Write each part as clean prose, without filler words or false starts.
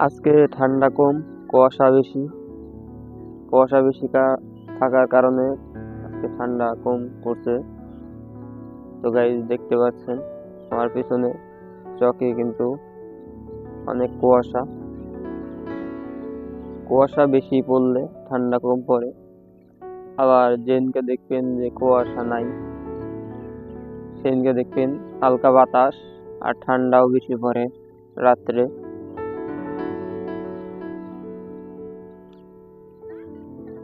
আজকে ঠান্ডা কম, কুয়াশা বেশি। কুয়াশা বেশি থাকার কারণে আজকে ঠান্ডা কম পড়ছে। তো গাইস দেখতে পাচ্ছেন আমার পিছনে চকে কিন্তু অনেক কুয়াশা। কুয়াশা বেশি পড়লে ঠান্ডা কম পড়ে। আবার যেদিনকে দেখবেন যে কুয়াশা নাই, সেদিনকে দেখবেন হালকা বাতাস আর ঠান্ডাও বেশি পড়ে রাত্রে।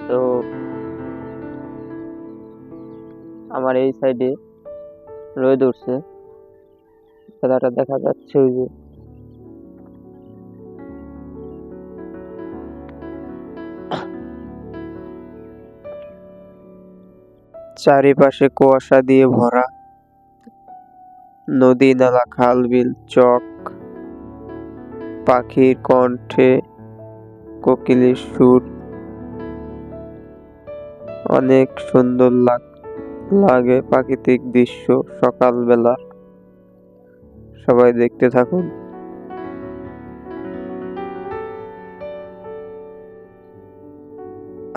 তো আমার এই সাইডে রোদ উঠছে, খেলাটা দেখা যাচ্ছে ওই যে চারিপাশে কুয়াশা দিয়ে ভরা। নদী, নালা, খাল, বিল, চক, পাখির কণ্ঠে, কোকিলের সুর, অনেক সুন্দর লাগে প্রাকৃতিক দৃশ্য সকালবেলা। সবাই দেখতে থাকুন।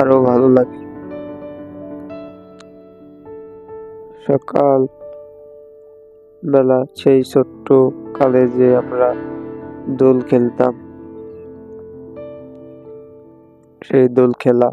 আরো ভালো লাগে। সকাল বেলা সেই ছোট্ট কালে যে আমরা দোল খেলতাম, সেই দোল খেলা